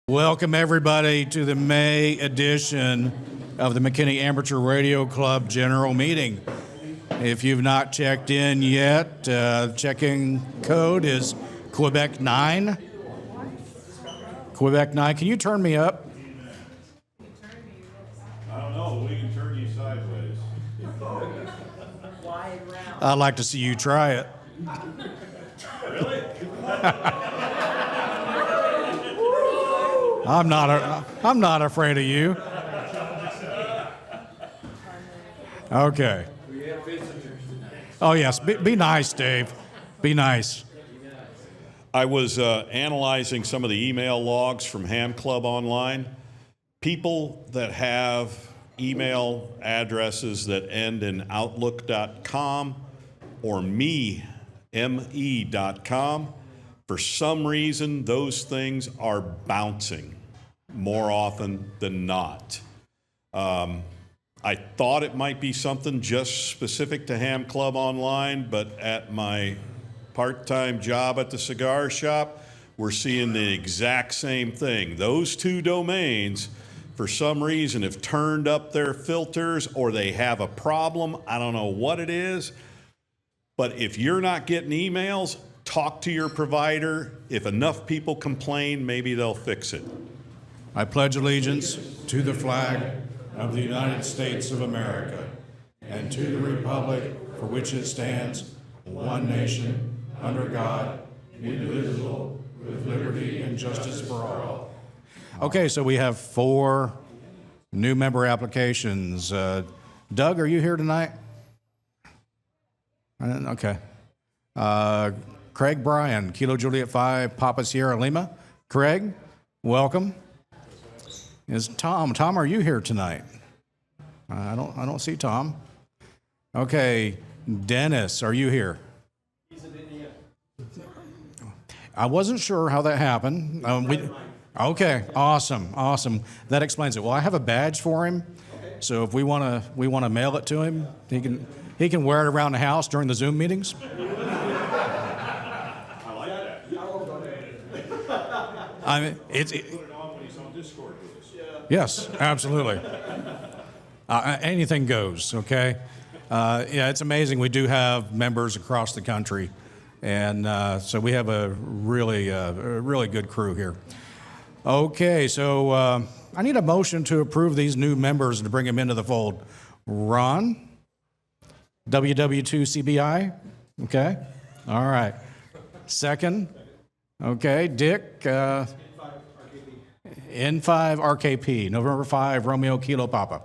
Welcome everybody to the May edition of the McKinney Amateur Radio Club General Meeting. If you've not checked in yet, check-in code is Quebec 9. Quebec 9, can you turn me up? I don't know, we can turn you sideways. I'd like to see you try it. Really? I'm not afraid of you. Okay. We have visitors tonight. Oh yes, be nice, Dave. Be nice. I was analyzing some of the email logs from Ham Club Online. People that have email addresses that end in Outlook.com or me.com, for some reason, those things are bouncing more often than not. I thought it might be something just specific to Ham Club Online, but at my part-time job at the cigar shop, we're seeing the exact same thing. Those two domains, for some reason, have turned up their filters or they have a problem. I don't know what it is, but if you're not getting emails, talk to your provider. If enough people complain, maybe they'll fix it. I pledge allegiance to the flag of the United States of America and to the republic for which it stands, one nation, under God, indivisible, with liberty and justice for all. Okay, so we have 4 new member applications. Doug, are you here tonight? Okay. Craig Bryan, Kilo Juliet 5, Papa Sierra Lima. Craig, welcome. Is Tom? Tom, are you here tonight? I don't see Tom. Okay, Dennis, are you here? He's in India. I wasn't sure how that happened. Okay, awesome. That explains it. Well, I have a badge for him, so if we want to mail it to him, he can wear it around the house during the Zoom meetings. I like that. I mean, Put it on when he's on Discord with us. yes, absolutely. Anything goes, okay? Yeah, it's amazing. We do have members across the country, and so we have a really good crew here. Okay, so I need a motion to approve these new members and to bring them into the fold. Ron, WW2CBI, okay? All right. Second, okay, Dick, N5RKP, November 5, Romeo Kilo Papa.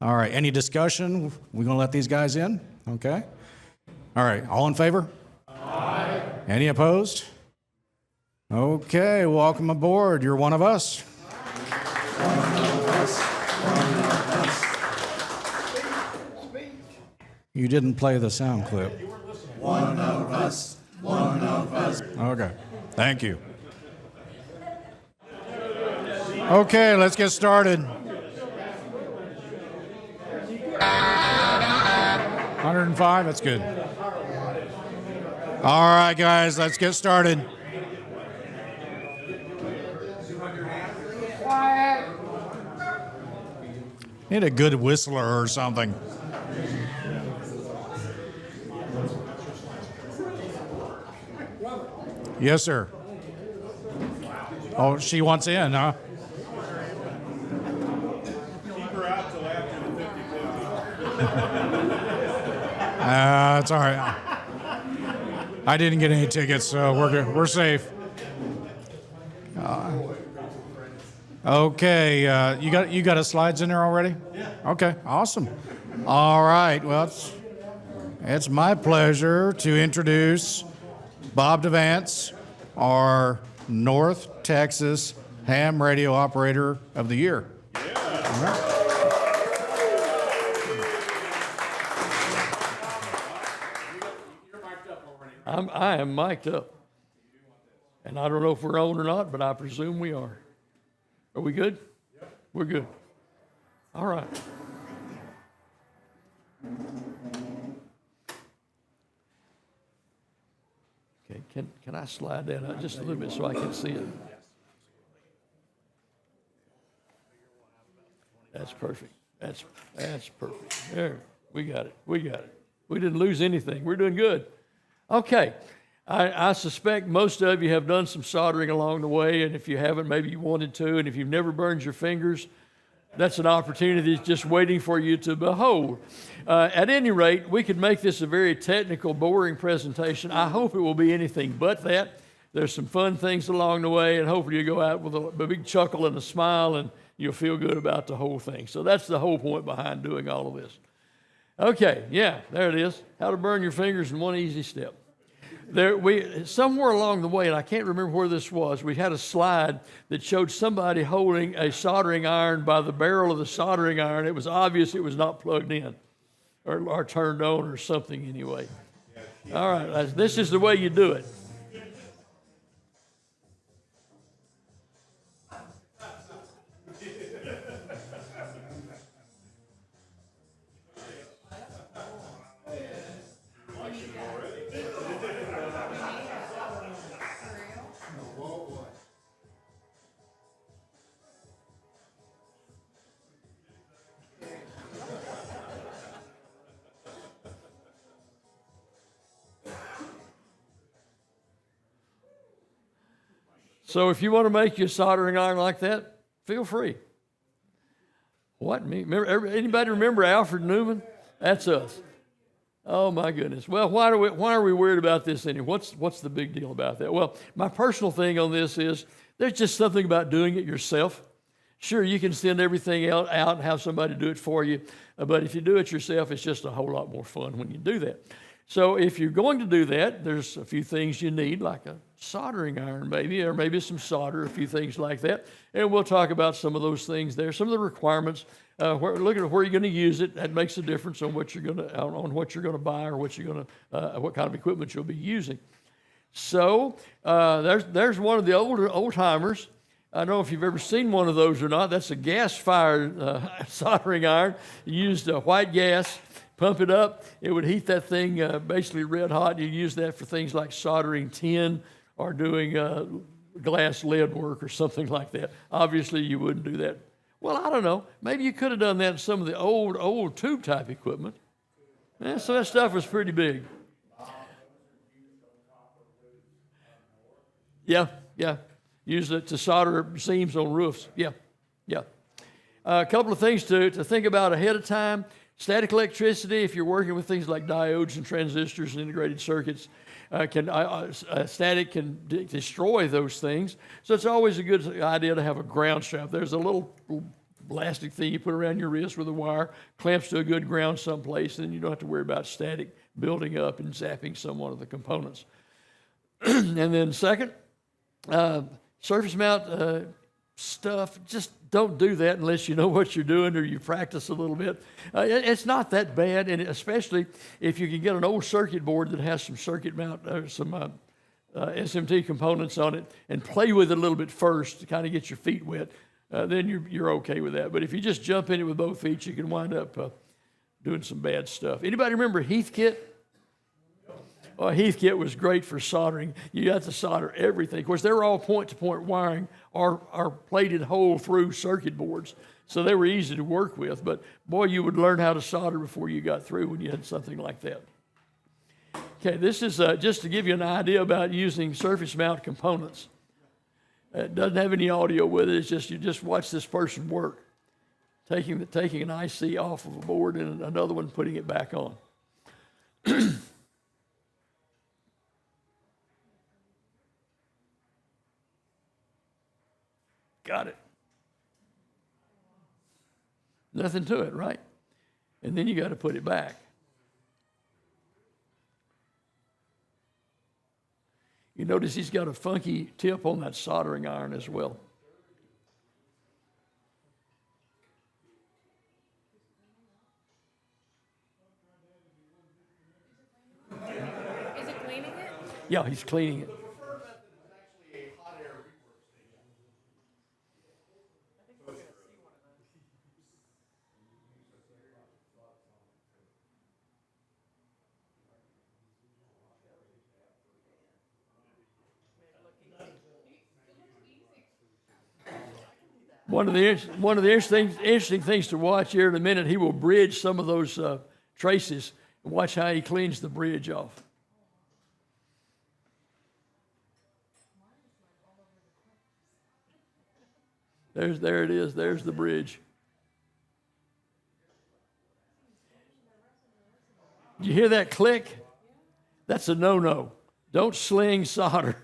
All right, any discussion? We're going to let these guys in? Okay. All right, all in favor? Aye. Any opposed? Okay, welcome aboard. You're one of us. One of us. You didn't play the sound clip. One of us. One of us. Okay, thank you. Okay, let's get started. 105, that's good. All right, guys, let's get started. Need a good whistler or something. Yes, sir. Oh, she wants in, huh? Keep her out till after the 50-50. That's all right. I didn't get any tickets, so we're good. We're safe. Okay, you got his slides in there already? Yeah. Okay, awesome. All right, well, it's my pleasure to introduce Bob DeVance, our North Texas Ham Radio Operator of the Year. Yeah. All right. I am mic'd up. And I don't know if we're on or not, but I presume we are. Are we good? Yep. We're good. All right. Okay, can I slide that out just a little bit so I can see it? That's perfect. That's perfect. There, we got it. We didn't lose anything. We're doing good. Okay. I suspect most of you have done some soldering along the way, and if you haven't, maybe you wanted to, and if you've never burned your fingers, that's an opportunity that's just waiting for you to behold. At any rate, we could make this a very technical, boring presentation. I hope it will be anything but that. There's some fun things along the way, and hopefully you go out with a big chuckle and a smile, and you'll feel good about the whole thing. So that's the whole point behind doing all of this. Okay, yeah, there it is. How to burn your fingers in one easy step. Somewhere along the way, and I can't remember where this was, we had a slide that showed somebody holding a soldering iron by the barrel of the soldering iron. It was obvious it was not plugged in or turned on or something anyway. All right, this is the way you do it. So if you want to make your soldering iron like that, feel free. What, me? Anybody remember Alfred Newman? That's us. Oh my goodness. Well, why are we worried about this anyway? What's the big deal about that? Well, my personal thing on this is there's just something about doing it yourself. Sure, you can send everything out and have somebody do it for you, but if you do it yourself, it's just a whole lot more fun when you do that. So if you're going to do that, there's a few things you need, like a soldering iron maybe, or maybe some solder, a few things like that. And we'll talk about some of those things there, some of the requirements. Look at where you're going to use it. That makes a difference on what you're going to buy or what kind of equipment you'll be using. So there's one of the old timers. I don't know if you've ever seen one of those or not. That's a gas-fired soldering iron. You used white gas. Pump it up, it would heat that thing basically red hot. You use that for things like soldering tin or doing glass lead work or something like that. Obviously, you wouldn't do that. Well, I don't know. Maybe you could have done that in some of the old tube type equipment. Yeah, so that stuff was pretty big. Yeah. Use it to solder seams on roofs. Yeah. A couple of things to think about ahead of time. Static electricity, if you're working with things like diodes and transistors and integrated circuits, static can destroy those things. So it's always a good idea to have a ground strap. There's a little elastic thing you put around your wrist with a wire, clamps to a good ground someplace, and then you don't have to worry about static building up and zapping some one of the components. And then second, surface mount stuff, just don't do that unless you know what you're doing or you practice a little bit. It's not that bad, and especially if you can get an old circuit board that has some circuit mount, some SMT components on it, and play with it a little bit first to kind of get your feet wet, then you're okay with that. But if you just jump in it with both feet, you can wind up doing some bad stuff. Anybody remember Heathkit? Heathkit was great for soldering. You got to solder everything. Of course, they were all point-to-point wiring or plated hole through circuit boards, so they were easy to work with. But, boy, you would learn how to solder before you got through when you had something like that. Okay, this is just to give you an idea about using surface mount components. It doesn't have any audio with it. It's just you just watch this person work, taking an IC off of a board and another one putting it back on. Got it. Nothing to it, right? And then you got to put it back. You notice he's got a funky tip on that soldering iron as well. Is it cleaning it? Yeah, he's cleaning it. One of the interesting things to watch here in a minute, he will bridge some of those traces and watch how he cleans the bridge off. There it is. There's the bridge. You hear that click? That's a no-no. Don't sling solder.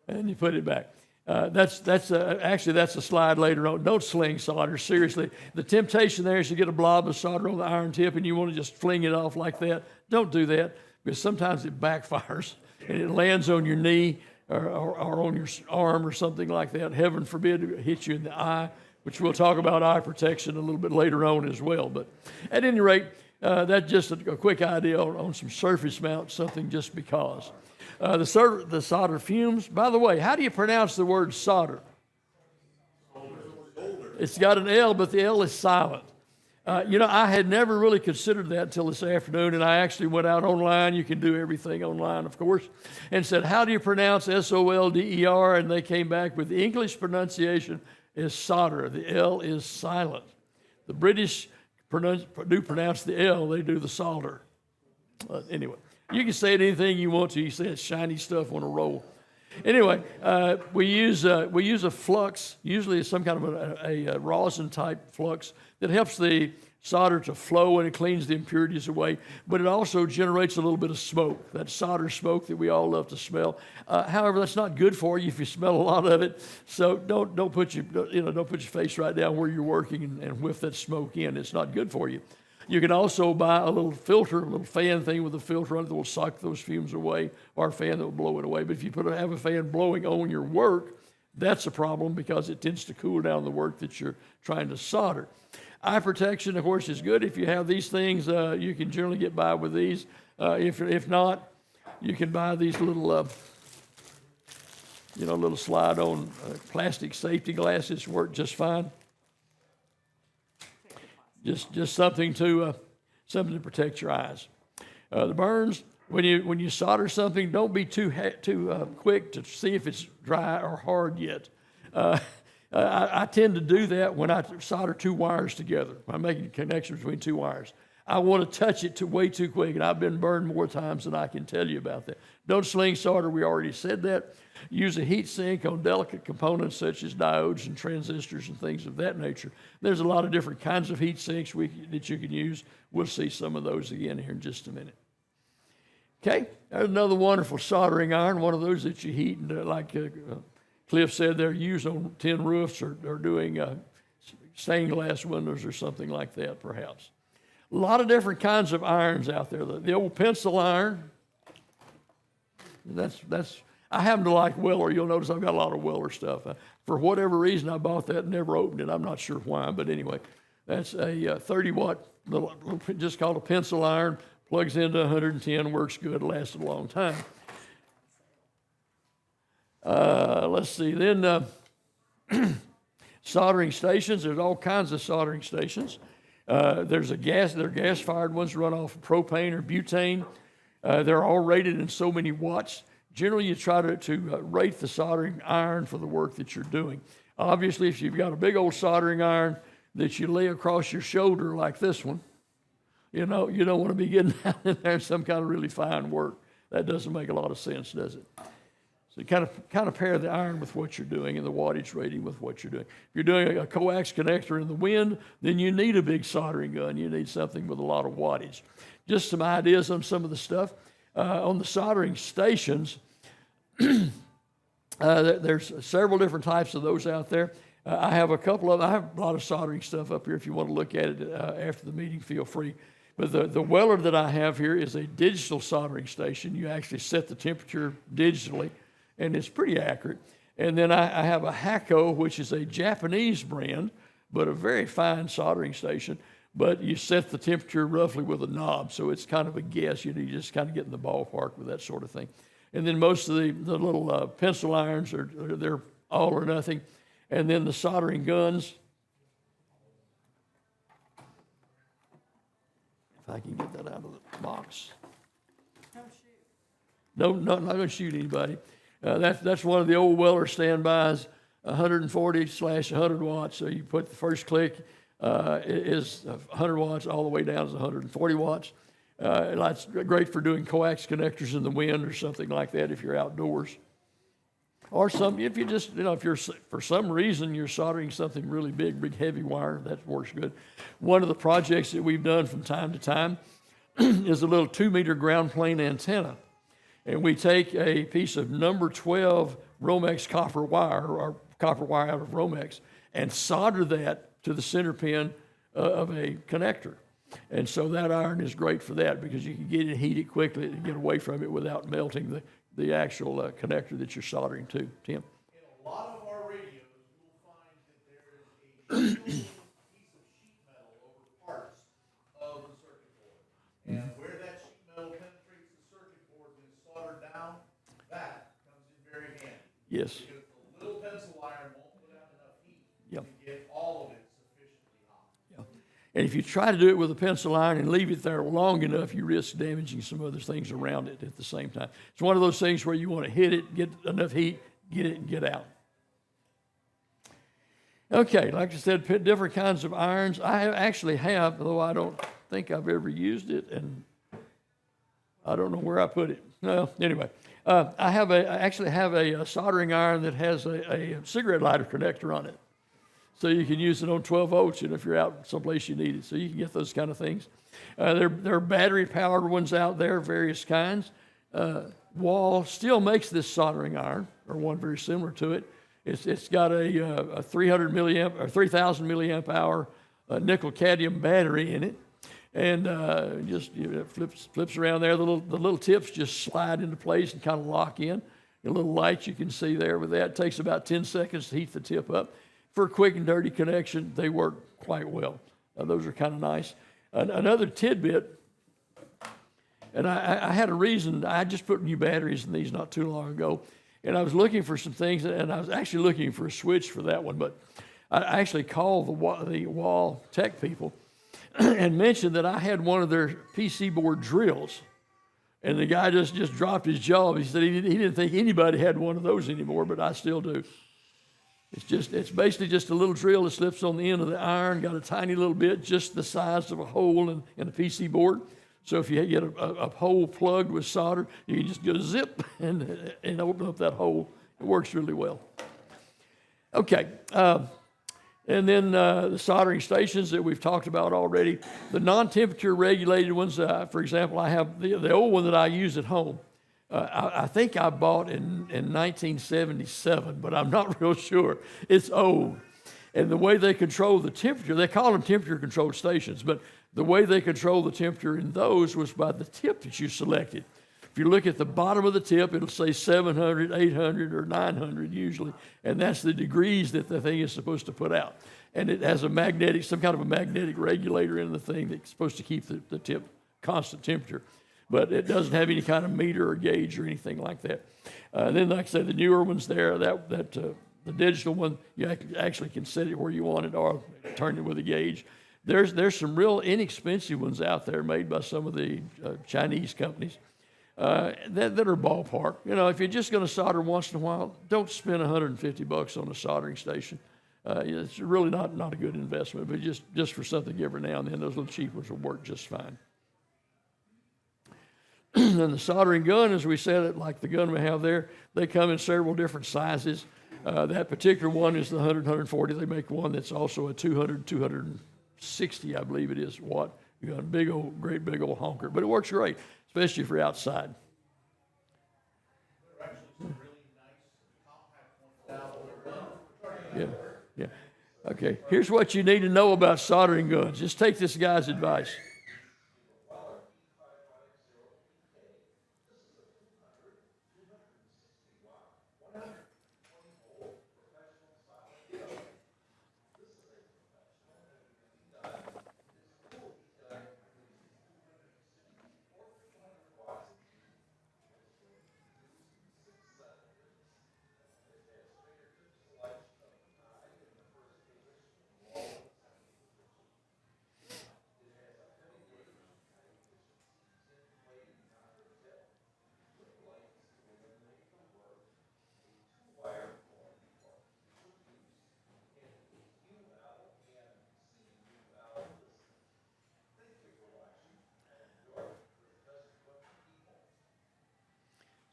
And you put it back. Actually that's a slide later on. Don't sling solder, seriously. The temptation there is to get a blob of solder on the iron tip and you want to just fling it off like that. Don't do that, because sometimes it backfires and it lands on your knee or on your arm or something like that. Heaven forbid it hit you in the eye, which we'll talk about eye protection a little bit later on as well. But at any rate, that's just a quick idea on some surface mount, something just because. The solder fumes. By the way, how do you pronounce the word solder? It's got an L, but the L is silent. I had never really considered that until this afternoon, and I actually went out online. You can do everything online, of course, and said, how do you pronounce solder? And they came back with the English pronunciation is solder. The L is silent. The British do pronounce the L. They do the solder. Anyway. You can say anything you want to. You say it's shiny stuff on a roll. Anyway, we use a flux. Usually it's some kind of a rosin type flux that helps the solder to flow and it cleans the impurities away. But it also generates a little bit of smoke, that solder smoke that we all love to smell. However, that's not good for you if you smell a lot of it. So don't put your face right down where you're working and whiff that smoke in. It's not good for you. You can also buy a little filter, a little fan thing with a filter on it that will suck those fumes away, or a fan that will blow it away. But if you have a fan blowing on your work, that's a problem because it tends to cool down the work that you're trying to solder. Eye protection, of course, is good. If you have these things, you can generally get by with these. If not, you can buy these little, little slide-on plastic safety glasses. Work just fine. Just something to protect your eyes. The burns, when you solder something, don't be too quick to see if it's dry or hard yet. I tend to do that when I solder two wires together. I'm making a connection between two wires. I want to touch it way too quick, and I've been burned more times than I can tell you about that. Don't sling solder. We already said that. Use a heat sink on delicate components such as diodes and transistors and things of that nature. There's a lot of different kinds of heat sinks that you can use. We'll see some of those again here in just a minute. Okay, there's another wonderful soldering iron, one of those that you heat, and like Cliff said, they're used on tin roofs or doing stained glass windows or something like that, perhaps. A lot of different kinds of irons out there. The old pencil iron, I happen to like Weller. You'll notice I've got a lot of Weller stuff. For whatever reason, I bought that and never opened it. I'm not sure why, but anyway, that's a 30-watt, just called a pencil iron, plugs into 110, works good, lasts a long time. Let's see, then soldering stations. There's all kinds of soldering stations. There are gas-fired ones run off of propane or butane. They're all rated in so many watts. Generally, you try to rate the soldering iron for the work that you're doing. Obviously, if you've got a big old soldering iron that you lay across your shoulder like this one, you don't want to be getting down in there some kind of really fine work. That doesn't make a lot of sense, does it? So you kind of pair the iron with what you're doing and the wattage rating with what you're doing. If you're doing a coax connector in the wind, then you need a big soldering gun. You need something with a lot of wattage. Just some ideas on some of the stuff. On the soldering stations, there's several different types of those out there. I have a lot of soldering stuff up here. If you want to look at it after the meeting, feel free. But the Weller that I have here is a digital soldering station. You actually set the temperature digitally, and it's pretty accurate. And then I have a Hako, which is a Japanese brand, but a very fine soldering station. But you set the temperature roughly with a knob, so it's kind of a guess. You just kind of get in the ballpark with that sort of thing. And then most of the little pencil irons, they're all or nothing. And then the soldering guns, if I can get that out of the box. Don't shoot. No, not going to shoot anybody. That's one of the old Weller standbys, 140/100 watts. So you put the first click is 100 watts all the way down to 140 watts. That's great for doing coax connectors in the wind or something like that if you're outdoors. Or if you just, if you're, for some reason, you're soldering something really big heavy wire, that works good. One of the projects that we've done from time to time is a little 2-meter ground plane antenna. And we take a piece of number 12 Romex copper wire, or copper wire out of Romex, and solder that to the center pin of a connector. And so that iron is great for that because you can get it heated quickly and get away from it without melting the actual connector that you're soldering to. Tim? In a lot of our radios, you'll find that there is a piece of sheet metal over parts of the circuit board. And where that sheet metal penetrates the circuit board and is soldered down, that comes in very handy. Yes. Because the little pencil iron won't put out enough heat Yep. to get all of it sufficiently hot. And if you try to do it with a pencil iron and leave it there long enough, you risk damaging some other things around it at the same time. It's one of those things where you want to hit it, get enough heat, get it, and get out. Okay, like I said, different kinds of irons. I actually have, though I don't think I've ever used it, and I don't know where I put it. No, anyway, I actually have a soldering iron that has a cigarette lighter connector on it. So you can use it on 12 volts, if you're out someplace you need it. So you can get those kind of things. There are battery-powered ones out there, various kinds. Wall still makes this soldering iron, or one very similar to it. It's got a 300 milliamp or 3,000 milliamp hour nickel cadmium battery in it, and it flips around there. The little tips just slide into place and kind of lock in. The little lights you can see there with that. It takes about 10 seconds to heat the tip up. For a quick and dirty connection, they work quite well. Those are kind of nice. Another tidbit, and I had a reason. I just put new batteries in these not too long ago, and I was looking for some things, and I was actually looking for a switch for that one, but I actually called the wall tech people and mentioned that I had one of their PC board drills, and the guy just dropped his jaw. He said he didn't think anybody had one of those anymore, but I still do. It's basically just a little drill that slips on the end of the iron, got a tiny little bit, just the size of a hole in a PC board. So if you get a hole plugged with solder, you can just go zip and open up that hole. It works really well. Okay, and then the soldering stations that we've talked about already. The non-temperature regulated ones, for example, I have the old one that I use at home. I think I bought in 1977, but I'm not real sure. It's old. And the way they control the temperature, they call them temperature control stations, but the way they control the temperature in those was by the tip that you selected. If you look at the bottom of the tip, it'll say 700, 800, or 900 usually, and that's the degrees that the thing is supposed to put out. And it has some kind of a magnetic regulator in the thing that's supposed to keep the tip constant temperature. But it doesn't have any kind of meter or gauge or anything like that. Then, like I said, the newer ones there, the digital one, you actually can set it where you want it or turn it with a gauge. There's some real inexpensive ones out there made by some of the Chinese companies that are ballpark. If you're just going to solder once in a while, don't spend $150 on a soldering station. It's really not a good investment, but just for something every now and then, those little cheap ones will work just fine. And the soldering gun, as we said, like the gun we have there, they come in several different sizes. That particular one is the 100, 140. They make one that's also a 200, 260, I believe it is, watt gun. Great big old honker. But it works great, especially if you're outside. There are actually some really nice compact ones out. Yeah. Okay, here's what you need to know about soldering guns. Just take this guy's advice.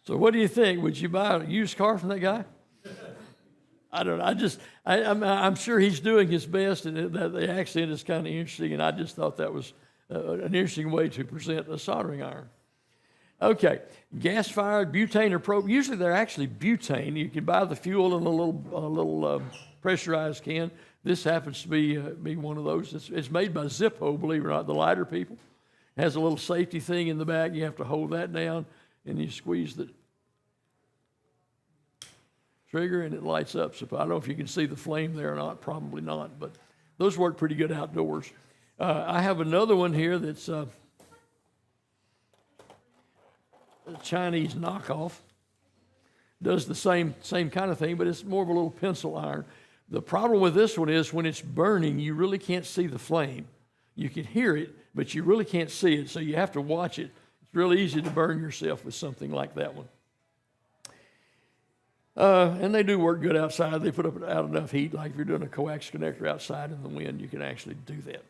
So what do you think? Would you buy a used car from that guy? I don't know. I'm sure he's doing his best, and that the accent is kind of interesting, and I just thought that was an interesting way to present a soldering iron. Okay, gas-fired, butane or propane. Usually they're actually butane. You can buy the fuel in a little pressurized can. This happens to be one of those. It's made by Zippo, believe it or not, the lighter people. It has a little safety thing in the back. You have to hold that down, and you squeeze the trigger, and it lights up. So I don't know if you can see the flame there or not. Probably not, but those work pretty good outdoors. I have another one here that's a Chinese knockoff. Does the same kind of thing, but it's more of a little pencil iron. The problem with this one is when it's burning, you really can't see the flame. You can hear it, but you really can't see it, so you have to watch it. It's really easy to burn yourself with something like that one. And they do work good outside. They put out enough heat, like if you're doing a coax connector outside in the wind, you can actually do that.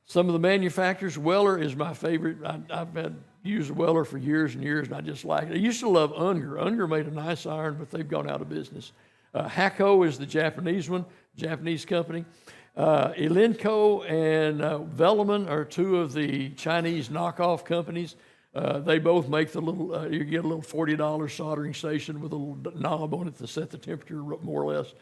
Some of the manufacturers, Weller is my favorite. I've used Weller for years and years, and I just like it. I used to love Unger. Unger made a nice iron, but they've gone out of business. Hako is the Japanese one, Japanese company. Elenco and Velleman are two of the Chinese knockoff companies. They both make the little, you get a little $40 soldering station with a little knob on it to set the temperature more or less.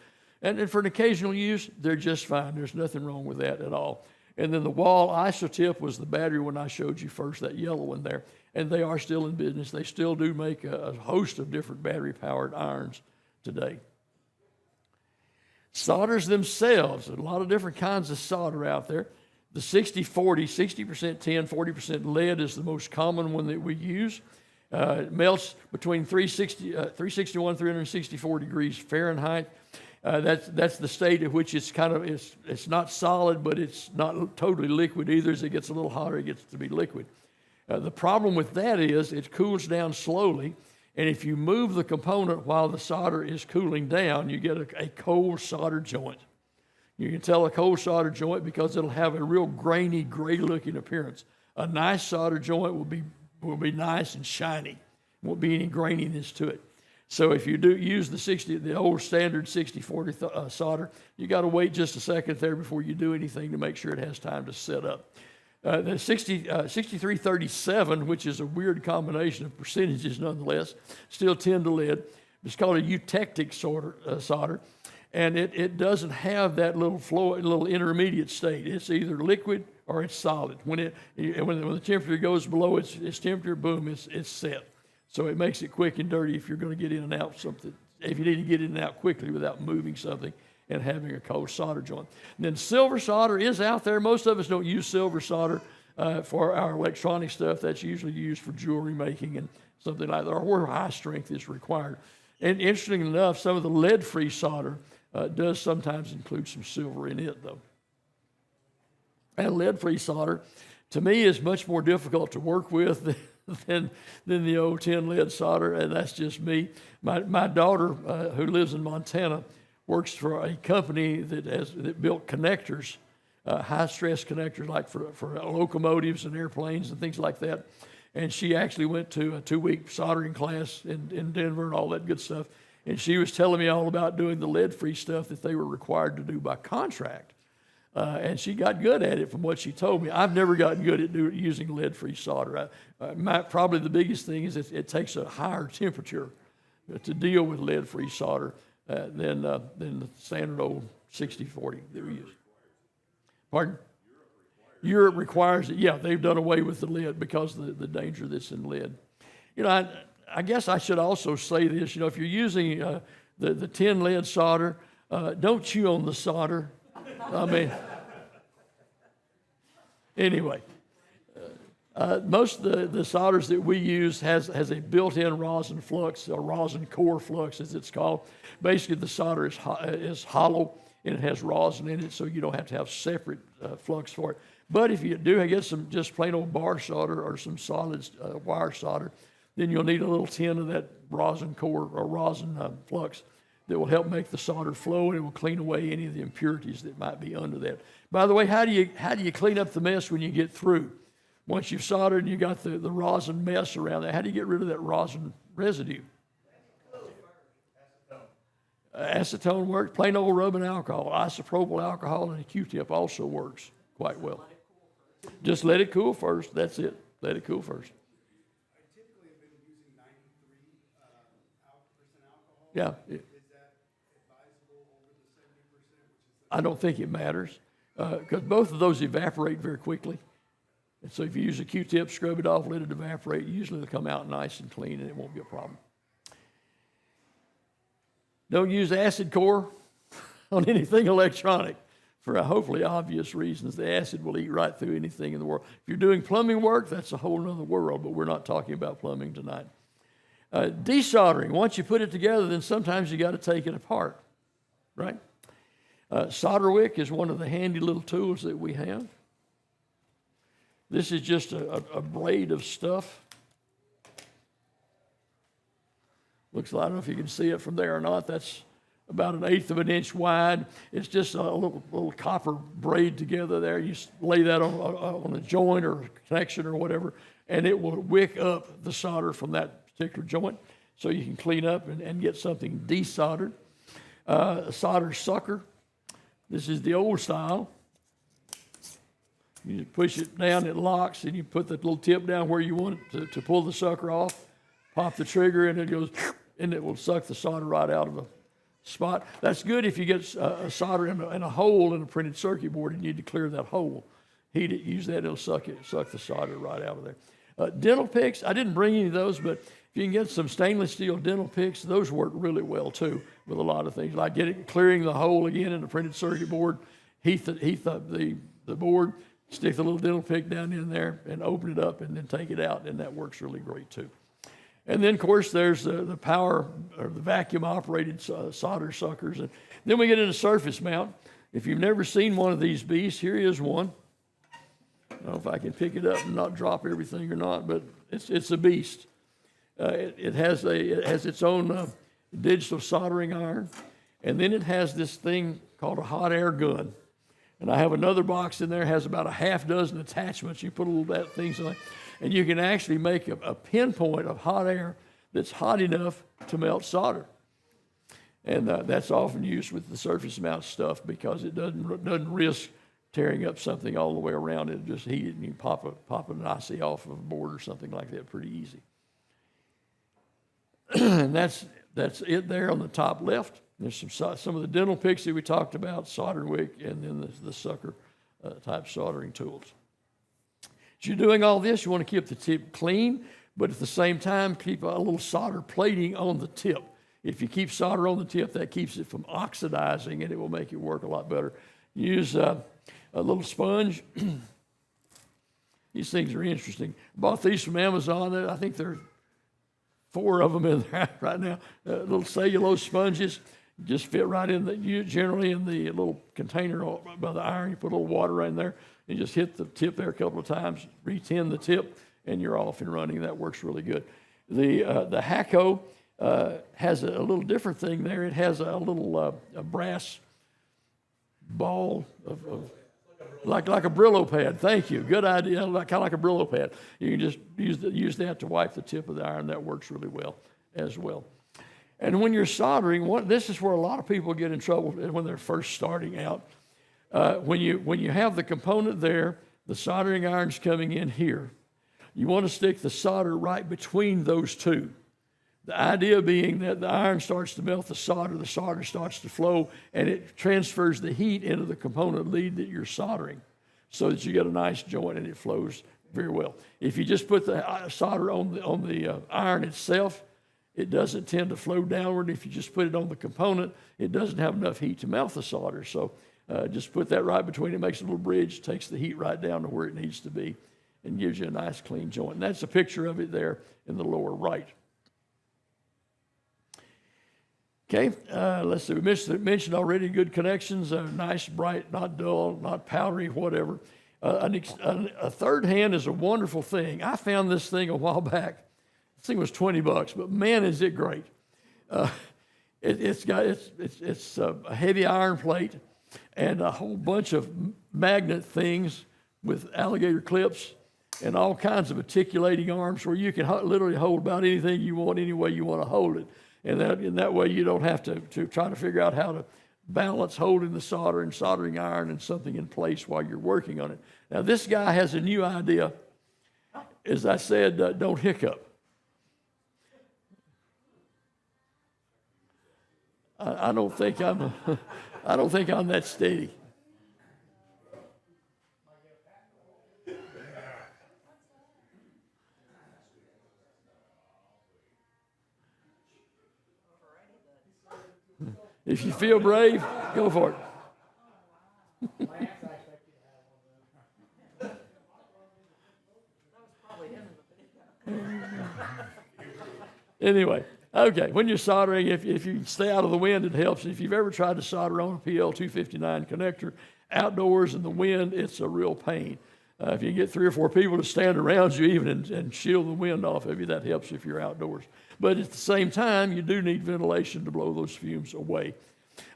And for an occasional use, they're just fine. There's nothing wrong with that at all. And then the Wall Isotip was the battery one I showed you first, that yellow one there. And they are still in business. They still do make a host of different battery-powered irons today. Solders themselves, a lot of different kinds of solder out there. The 60-40, 60% tin, 40% lead is the most common one that we use. It melts between 361, 364 degrees Fahrenheit. That's the state at which it's not solid, but it's not totally liquid either. As it gets a little hotter, it gets to be liquid. The problem with that is it cools down slowly, and if you move the component while the solder is cooling down, you get a cold solder joint. You can tell a cold solder joint because it'll have a real grainy, gray-looking appearance. A nice solder joint will be nice and shiny. Won't be any graininess to it. So if you do use the old standard 60-40 solder, you got to wait just a second there before you do anything to make sure it has time to set up. The 6337, which is a weird combination of percentages nonetheless, still tin to lead. It's called a eutectic solder, and it doesn't have that little intermediate state. It's either liquid or it's solid. When the temperature goes below its temperature, boom, it's set. So it makes it quick and dirty if you're going to get in and out something. If you need to get in and out quickly without moving something and having a cold solder joint. And then silver solder is out there. Most of us don't use silver solder for our electronic stuff. That's usually used for jewelry making and something like that, or where high strength is required. And interestingly enough, some of the lead-free solder does sometimes include some silver in it, though. And lead-free solder, to me, is much more difficult to work with than the old tin lead solder, and that's just me. My daughter, who lives in Montana, works for a company that built connectors, high-stress connectors, like for locomotives and airplanes and things like that. And she actually went to a 2-week soldering class in Denver and all that good stuff. And she was telling me all about doing the lead-free stuff that they were required to do by contract. And she got good at it from what she told me. I've never gotten good at using lead-free solder. Probably the biggest thing is it takes a higher temperature to deal with lead-free solder than the standard old 60-40 that we use. Pardon? Europe requires it. Yeah, they've done away with the lead because of the danger that's in lead. You know, I guess I should also say this. You know, if you're using the tin lead solder, don't chew on the solder. I mean, anyway, most of the solders that we use has a built-in rosin flux, or rosin core flux as it's called. Basically, the solder is hollow and it has rosin in it, so you don't have to have separate flux for it. But if you do get some just plain old bar solder or some solid wire solder, then you'll need a little tin of that rosin core or rosin flux that will help make the solder flow, and it will clean away any of the impurities that might be under that. By the way, how do you clean up the mess when you get through? Once you've soldered and you got the rosin mess around there, how do you get rid of that rosin residue? Acetone works. Plain old rubbing alcohol, isopropyl alcohol, and a Q-tip also works quite well. Just let it cool first. That's it. Let it cool first. I typically have been using 93% alcohol. Yeah. Is that advisable over the 70%, which is I don't think it matters because both of those evaporate very quickly. And so if you use a Q-tip, scrub it off, let it evaporate, usually they'll come out nice and clean and it won't be a problem. Don't use acid core on anything electronic for hopefully obvious reasons. The acid will eat right through anything in the world. If you're doing plumbing work, that's a whole other world, but we're not talking about plumbing tonight. Desoldering, once you put it together, then sometimes you got to take it apart, right? Solder wick is one of the handy little tools that we have. This is just a braid of stuff. Looks like, I don't know if you can see it from there or not. That's about 1/8 of an inch wide. It's just a little copper braid together there. You lay that on a joint or a connection or whatever, and it will wick up the solder from that particular joint so you can clean up and get something desoldered. A solder sucker. This is the old style. You push it down, it locks, and you put the little tip down where you want it to pull the sucker off. Pop the trigger, and it goes, and it will suck the solder right out of the spot. That's good if you get a solder in a hole in a printed circuit board and you need to clear that hole. Heat it, use that, it'll suck the solder right out of there. Dental picks, I didn't bring any of those, but if you can get some stainless steel dental picks, those work really well too with a lot of things. Like clearing the hole again in the printed circuit board, heat up the board, stick the little dental pick down in there and open it up and then take it out, and that works really great too. And then, of course, there's the power or the vacuum-operated solder suckers. And then we get into surface mount. If you've never seen one of these beasts, here is one. I don't know if I can pick it up and not drop everything or not, but it's a beast. It has its own digital soldering iron, and then it has this thing called a hot air gun. And I have another box in there, has about 6 attachments. You put a little that things on it, and you can actually make a pinpoint of hot air that's hot enough to melt solder. And that's often used with the surface mount stuff because it doesn't risk tearing up something all the way around it. Just heat it and you pop an IC off of a board or something like that pretty easy. And that's it there on the top left. There's some of the dental picks that we talked about, solder wick, and then the sucker type soldering tools. As you're doing all this, you want to keep the tip clean, but at the same time, keep a little solder plating on the tip. If you keep solder on the tip, that keeps it from oxidizing, and it will make it work a lot better. Use a little sponge. These things are interesting. Bought these from Amazon. I think there are 4 of them in there right now. Little cellulose sponges. Just fit right in generally in the little container by the iron. You put a little water in there and just hit the tip there a couple of times, re-tin the tip, and you're off and running. That works really good. The Hacko has a little different thing there. It has a little a brass ball of like a Brillo pad. Thank you. Good idea. Kind of like a Brillo pad. You can just use that to wipe the tip of the iron. That works really well as well. And when you're soldering, this is where a lot of people get in trouble when they're first starting out. When you have the component there, the soldering iron's coming in here. You want to stick the solder right between those two. The idea being that the iron starts to melt the solder starts to flow, and it transfers the heat into the component lead that you're soldering so that you get a nice joint and it flows very well. If you just put the solder on the iron itself, it doesn't tend to flow downward. If you just put it on the component, it doesn't have enough heat to melt the solder. So just put that right between it, makes a little bridge, takes the heat right down to where it needs to be, and gives you a nice clean joint. And that's a picture of it there in the lower right. Okay, let's see. We mentioned already good connections, nice, bright, not dull, not powdery, whatever. A third hand is a wonderful thing. I found this thing a while back. This thing was $20, but man, is it great! It's a heavy iron plate and a whole bunch of magnet things with alligator clips, and all kinds of articulating arms where you can literally hold about anything you want, any way you want to hold it. And that way you don't have to try to figure out how to balance holding the soldering iron and something in place while you're working on it. Now, this guy has a new idea. As I said, don't hiccup. I don't think I'm that steady. If you feel brave, go for it. Anyway, okay, when you're soldering, if you stay out of the wind, it helps. If you've ever tried to solder on a PL259 connector outdoors in the wind, it's a real pain. If you get 3 or 4 people to stand around you even and shield the wind off of you, that helps if you're outdoors. But at the same time, you do need ventilation to blow those fumes away.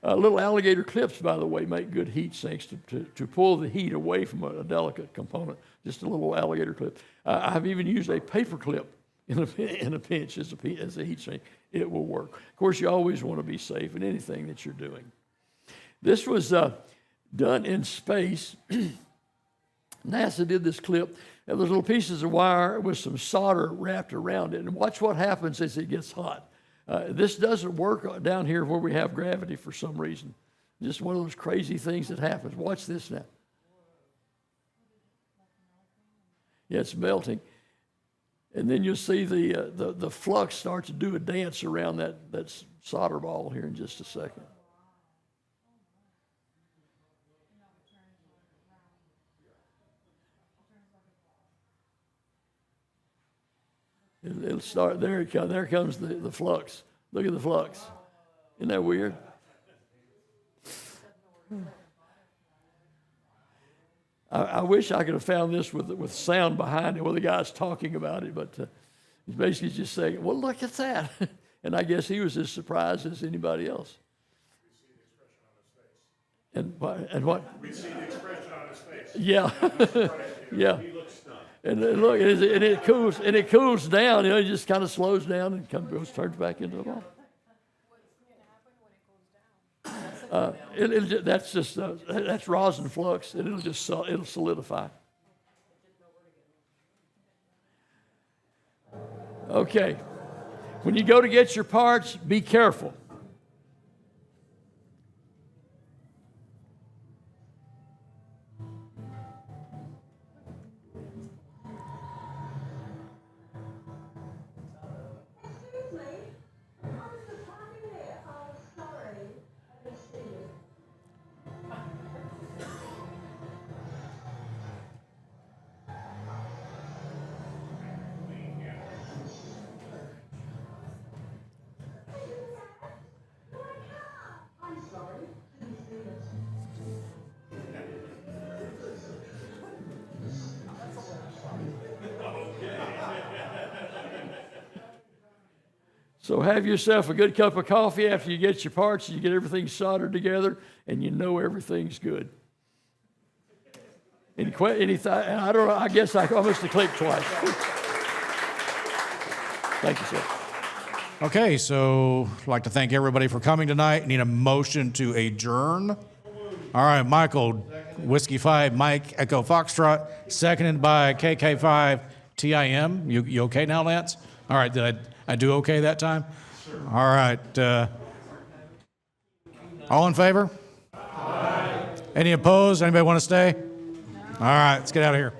Little alligator clips, by the way, make good heat sinks to pull the heat away from a delicate component, just a little alligator clip. I've even used a paper clip in a pinch as a heat sink. It will work. Of course, you always want to be safe in anything that you're doing. This was done in space. NASA did this clip. There was little pieces of wire with some solder wrapped around it. And watch what happens as it gets hot. This doesn't work down here where we have gravity for some reason. Just one of those crazy things that happens. Watch this now. Yeah, it's melting. And then you'll see the flux start to do a dance around that solder ball here in just a second. It'll start, there it comes. There comes the flux. Look at the flux. Isn't that weird? I wish I could have found this with sound behind it, where the guy's talking about it, but he's basically just saying, well, look at that. And I guess he was as surprised as anybody else. And what? We see the expression on his face. Yeah. Yeah. He looks stunned. And look, and it cools down. You know, it just kind of slows down and turns back into a ball. That's rosin flux, and it'll solidify. Okay, when you go to get your parts, be careful. So have yourself a good cup of coffee after you get your parts, you get everything soldered together, and you know everything's good. I don't know, I guess I must have clicked twice. Thank you, sir. Okay, so I'd like to thank everybody for coming tonight. Need a motion to adjourn. All right, Michael, Whiskey 5, Mike, Echo Foxtrot, seconded by KK5, TIM. You okay now, Lance? All right, did I do okay that time? Sure. All right. All in favor? Aye. Any opposed? Anybody want to stay? All right, let's get out of here.